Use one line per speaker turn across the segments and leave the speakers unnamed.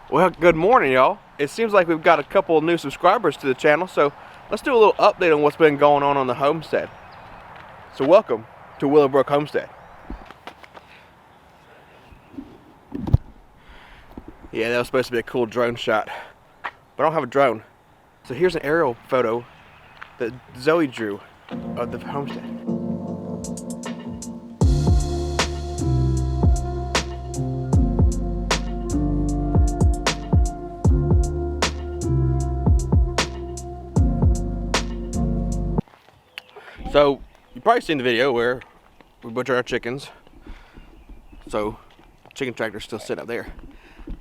Well, good morning, y'all. It seems like we've got a couple new subscribers to the channel, so let's do a little update on what's been going on the homestead. So welcome to Willowbrook Homestead. Yeah, that was supposed to be a cool drone shot, but I don't have a drone. So here's an aerial photo that Zoe drew of the homestead. So, you've probably seen the video where we butcher our chickens. So, chicken tractor's still sitting up there.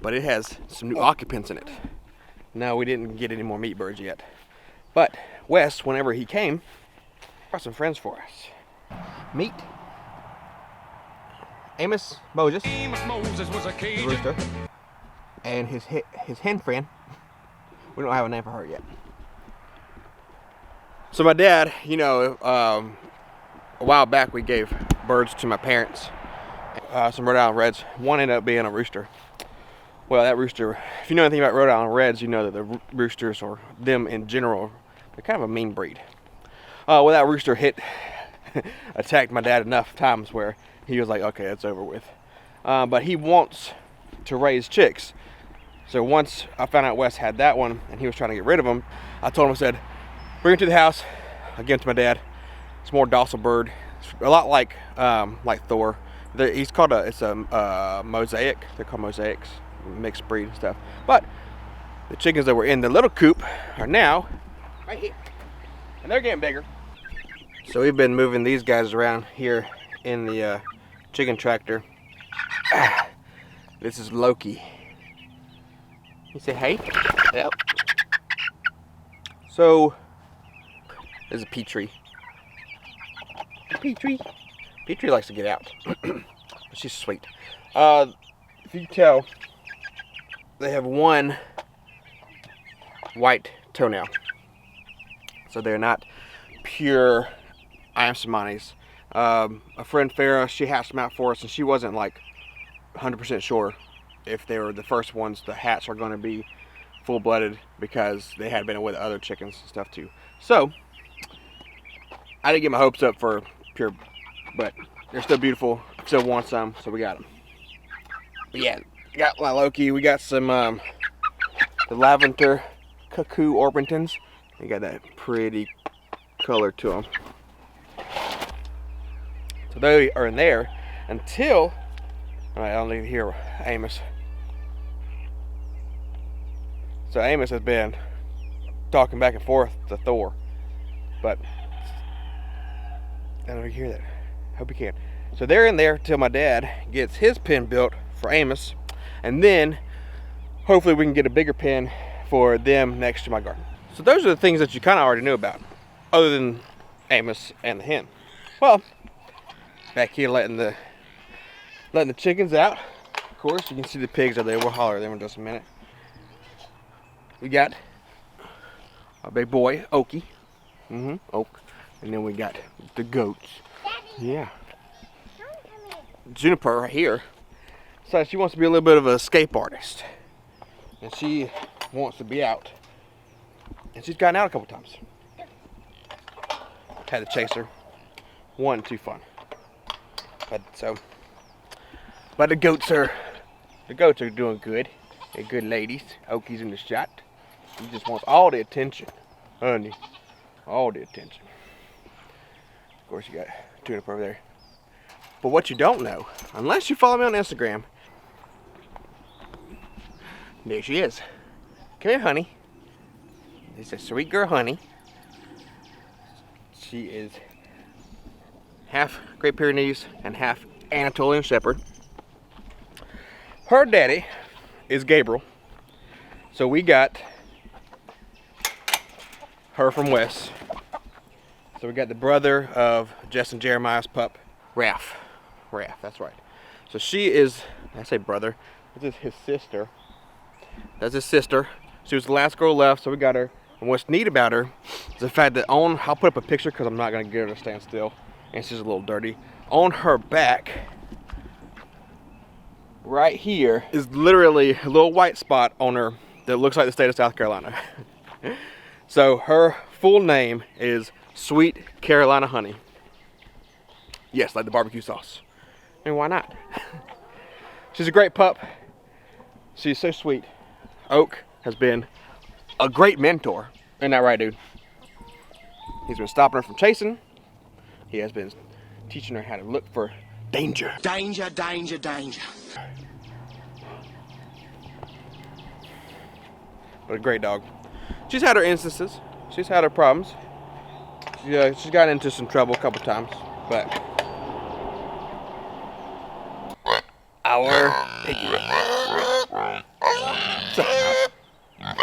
But it has some new occupants in it. No, we didn't get any more meat birds yet. But Wes, whenever he came, brought some friends for us. Meet Amos Moses
Was a
the rooster, and his hen friend. We don't have a name for her yet. So my dad, a while back we gave birds to my parents, some Rhode Island Reds. One ended up being a rooster. Well, that rooster, if you know anything about Rhode Island Reds, you know that the roosters, or them in general, they're kind of a mean breed. Well, that rooster attacked my dad enough times where he was like, okay, it's over with. But he wants to raise chicks. So once I found out Wes had that one and he was trying to get rid of them, I told him, I said, bring it to the house. I give it to my dad. It's a more docile bird. It's a lot like Thor. It's a mosaic. They're called mosaics, mixed breed and stuff. But the chickens that were in the little coop are now right here, and they're getting bigger. So we've been moving these guys around here in the chicken tractor. This is Loki. You say hey? Yep. So this is Poultry. Poultry likes to get out. But she's sweet. If you can tell, they have one white toenail. So they're not pure Iamsomanes. A friend Farah, she hatched them out for us, and she wasn't like 100% sure if they were the first ones to hatch are going to be full-blooded, because they had been with other chickens and stuff too. So I didn't get my hopes up for pure, but they're still beautiful. Still want some, so we got them. But yeah, got my Loki. We got some the lavender cuckoo Orpingtons. They got that pretty color to them. So they are in there until I don't even hear Amos. So Amos has been talking back and forth to Thor, but I don't even hear that. Hope you can. So they're in there till my dad gets his pen built for Amos, and then hopefully we can get a bigger pen for them next to my garden. So those are the things that you kind of already knew about, other than Amos and the hen. Well, back here letting the chickens out. Of course, you can see the pigs over there. We'll holler at them in just a minute. We got our big boy, Okie. Oak. And then we got the goats. Daddy. Yeah. Juniper right here. So she wants to be a little bit of an escape artist. And she wants to be out. And she's gotten out a couple times. Had to chase her. Wasn't too fun. But the goats are doing good. They're good ladies. Okie's in the shot. He just wants all the attention. Honey. All the attention. Of course, you got Juniper over there. But what you don't know, unless you follow me on Instagram, there she is. Come here, honey. This is a sweet girl, honey. She is half Great Pyrenees and half Anatolian Shepherd. Her daddy is Gabriel. So we got her from Wes. So we got the brother of Jess and Jeremiah's pup, Raph, that's right. So she is, I say brother, this is his sister. That's his sister. She was the last girl left, so we got her. And what's neat about her is the fact that I'll put up a picture because I'm not going to get her to stand still. And she's a little dirty. On her back, right here is literally a little white spot on her that looks like the state of South Carolina. So her full name is Sweet Carolina Honey. Yes, like the barbecue sauce. And why not? She's a great pup. She's so sweet. Oak has been a great mentor. Isn't that right, dude? He's been stopping her from chasing. He has been teaching her how to look for danger.
Danger, danger, danger.
But a great dog. She's had her instances. She's had her problems. Yeah, she's gotten into some trouble a couple times, but our piggy. So,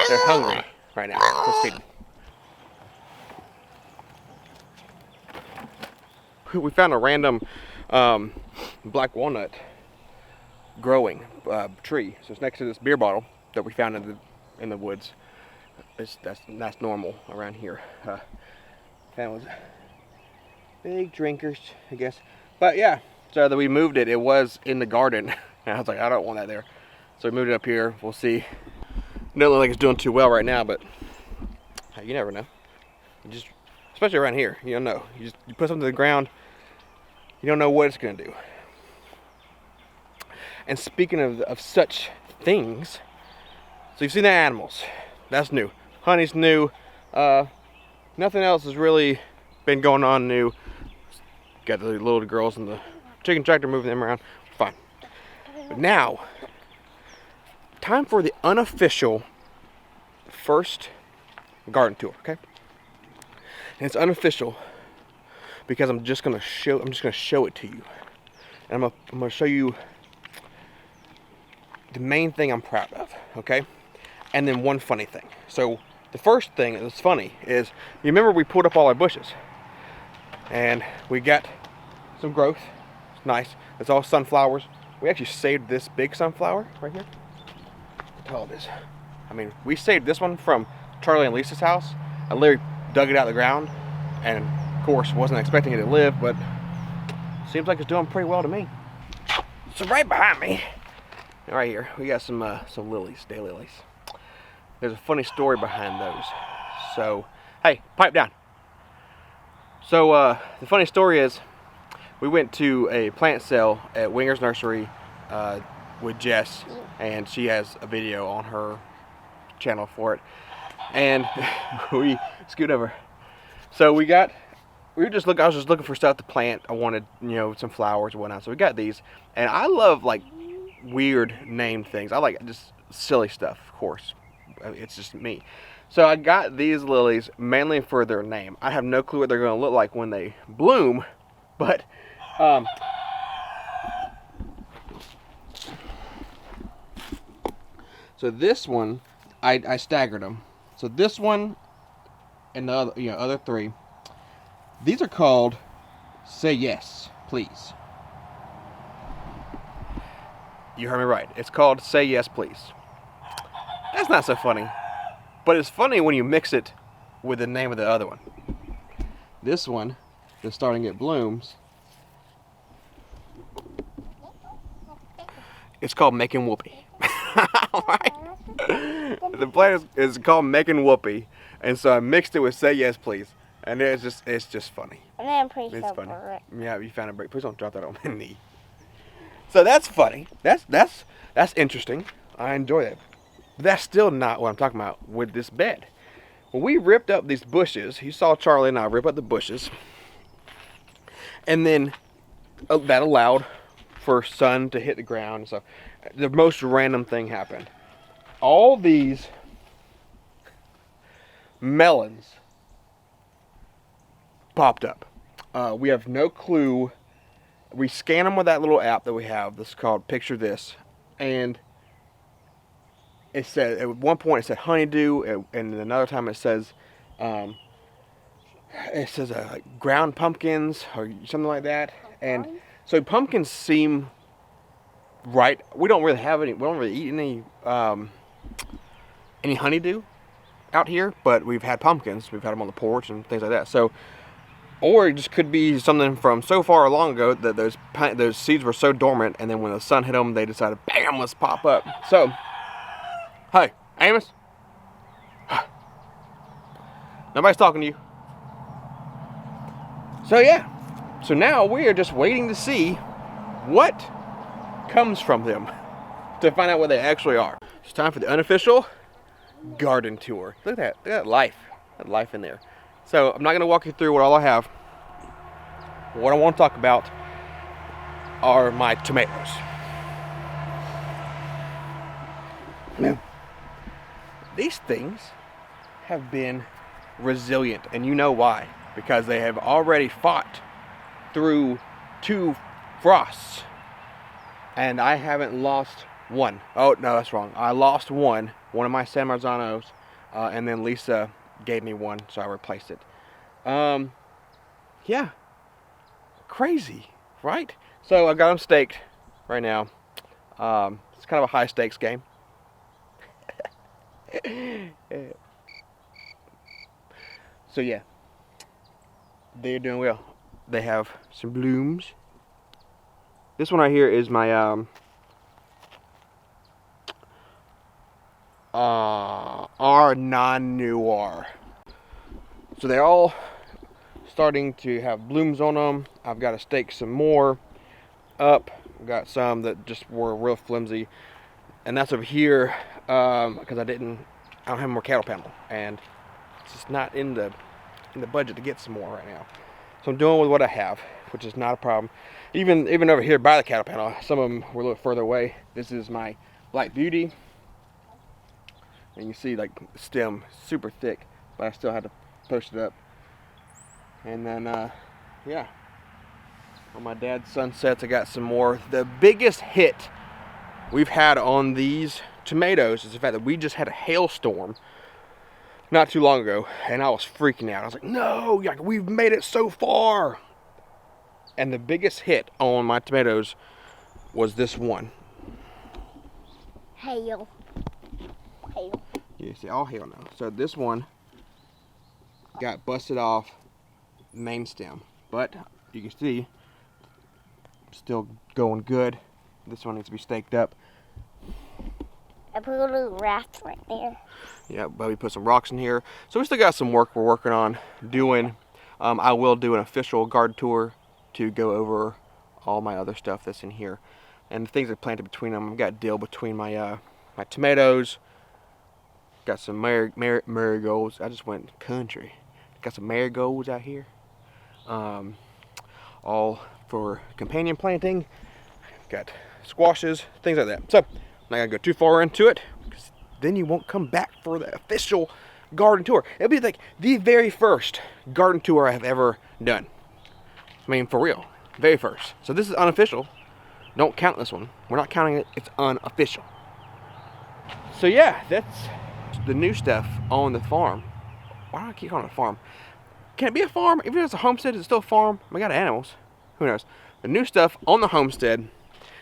they're hungry right now. Let's feed them. We found a random black walnut growing tree. So it's next to this beer bottle that we found in the woods. That's normal around here. That was big drinkers, I guess. But yeah, so that we moved it. It was in the garden, and I was like, I don't want that there. So we moved it up here. We'll see. It doesn't look like it's doing too well right now, but hey, you never know. Just especially around here, you don't know. You put something to the ground, you don't know what it's gonna do. And speaking of such things, so you've seen the animals. That's new. Honey's new. Nothing else has really been going on new. Got the little girls and the chicken tractor, moving them around. Fine. But now, time for the unofficial first garden tour, okay? And it's unofficial because I'm just gonna show it to you. And I'm gonna show you the main thing I'm proud of, okay? And then one funny thing. So the first thing that's funny is, you remember we pulled up all our bushes and we got some growth. It's nice. It's all sunflowers. We actually saved this big sunflower right here. Look how tall it is. I mean, we saved this one from Charlie and Lisa's house. I literally dug it out of the ground, and of course wasn't expecting it to live, but seems like it's doing pretty well to me. So right behind me, right here, we got some lilies, daylilies. There's a funny story behind those. So, hey, pipe down. So the funny story is, we went to a plant sale at Winger's Nursery with Jess, and she has a video on her channel for it. And we scoot over. So I was just looking for stuff to plant. I wanted, some flowers and whatnot. So we got these, and I love like weird named things. I like just silly stuff, of course. It's just me. So I got these lilies mainly for their name. I have no clue what they're going to look like when they bloom, but so this one, I staggered them. So this one and the other three, these are called Say Yes, Please. You heard me right. It's called Say Yes, Please. That's not so funny, but it's funny when you mix it with the name of the other one. This one that's starting to get blooms, it's called Making Whoopee. Alright? The plant is called Making Whoopee, and so I mixed it with Say Yes, Please, and it's just funny.
And then please
It's
don't
funny.
burn it.
Yeah, you found a break. Please don't drop that on my knee. So that's funny. That's interesting. I enjoy that. But that's still not what I'm talking about with this bed. When we ripped up these bushes, you saw Charlie and I rip up the bushes, and then that allowed for sun to hit the ground. So the most random thing happened. All these melons popped up. We have no clue. We scan them with that little app that we have that's called Picture This, and it said, at one point it said honeydew, and another time it says ground pumpkins or something like that. And so pumpkins seem right. We don't really have any. We don't really eat any honeydew out here, but we've had pumpkins. We've had them on the porch and things like that. So Or it just could be something from so far long ago that those seeds were so dormant, and then when the sun hit them, they decided, bam, let's pop up. So, hey, Amos. Nobody's talking to you. So yeah, so now we are just waiting to see what comes from them to find out what they actually are. It's time for the unofficial garden tour. Look at that life. That life in there. So I'm not going to walk you through what all I have. What I want to talk about are my tomatoes. Now, these things have been resilient, and you know why. Because they have already fought through 2 frosts. And I haven't lost one. Oh, no, that's wrong. I lost one of my San Marzanos, and then Lisa gave me one, so I replaced it. Yeah, crazy, right? So I got them staked right now. It's kind of a high stakes game. So yeah, they're doing well. They have some blooms. This one right here is my R non-noir. So they're all starting to have blooms on them. I've got to stake some more up. I've got some that just were real flimsy, and that's over here because I don't have more cattle panel, and it's just not in the budget to get some more right now. So I'm doing with what I have, which is not a problem. Even over here by the cattle panel, some of them were a little further away. This is my Black Beauty, and you see like the stem super thick, but I still had to post it up. And then yeah, on my dad's sunsets I got some more. The biggest hit we've had on these tomatoes is the fact that we just had a hailstorm not too long ago, and I was freaking out. I was like, no, like, we've made it so far. And the biggest hit on my tomatoes was this one.
Hail.
You see, all hail now. So this one got busted off main stem, but you can see still going good. This one needs to be staked up.
I put a little raft right there.
Yeah, Bubby put some rocks in here. So we still got some work we're working on doing. I will do an official garden tour to go over all my other stuff that's in here. And the things I planted between them. I've got dill between my my tomatoes. Got some marigolds. I just went country. Got some marigolds out here. All for companion planting. Got squashes, things like that. So I'm not gonna go too far into it, because then you won't come back for the official garden tour. It'll be like the very first garden tour I have ever done. I mean, for real, very first. So this is unofficial. Don't count this one. We're not counting it. It's unofficial. So yeah, that's the new stuff on the farm. Why do I keep calling it a farm? Can it be a farm? Even if it's a homestead, it's still a farm. We got animals. Who knows? The new stuff on the homestead.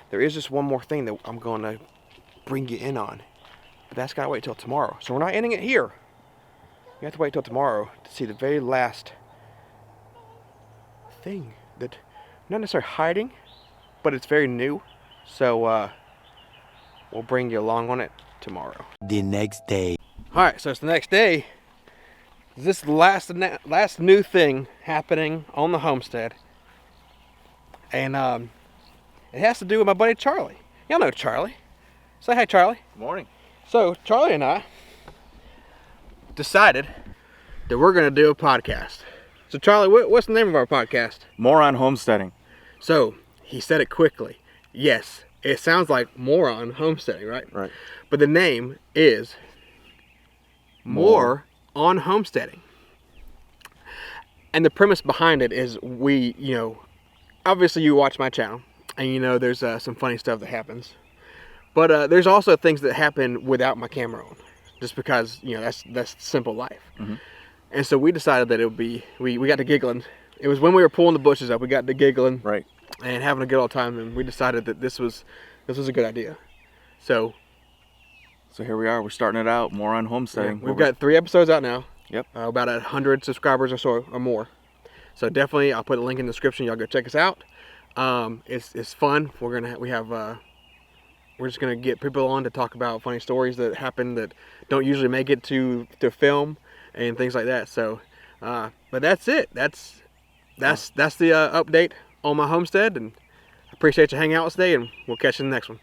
There is just one more thing that I'm going to bring you in on. But that's got to wait till tomorrow. So we're not ending it here. You have to wait till tomorrow to see the very last thing that, not necessarily hiding, but it's very new. So we'll bring you along on it tomorrow.
The next day.
Alright, so it's the next day. This is the last new thing happening on the homestead. And it has to do with my buddy Charlie. Y'all know Charlie. Say hi, Charlie.
Morning.
So Charlie and I decided that we're going to do a podcast. So Charlie, what's the name of our podcast?
More on homesteading.
So he said it quickly. Yes, it sounds like moron homesteading, right?
Right.
But the name is More on Homesteading. And the premise behind it is obviously you watch my channel and there's some funny stuff that happens. But there's also things that happen without my camera on. Just because, that's simple life. Mm-hmm. And so we decided that it would be, we got to giggling. It was when we were pulling the bushes up, we got to giggling.
Right.
And having a good old time, and we decided that this was a good idea. So
here we are. We're starting it out. More on homesteading.
We've got 3 episodes out now.
Yep.
About 100 subscribers or so or more. So definitely, I'll put a link in the description. Y'all go check us out. It's fun. We're just gonna get people on to talk about funny stories that happen that don't usually make it to film and things like that. So, but that's it. That's the update on my homestead, and I appreciate you hanging out with us today, and we'll catch you in the next one.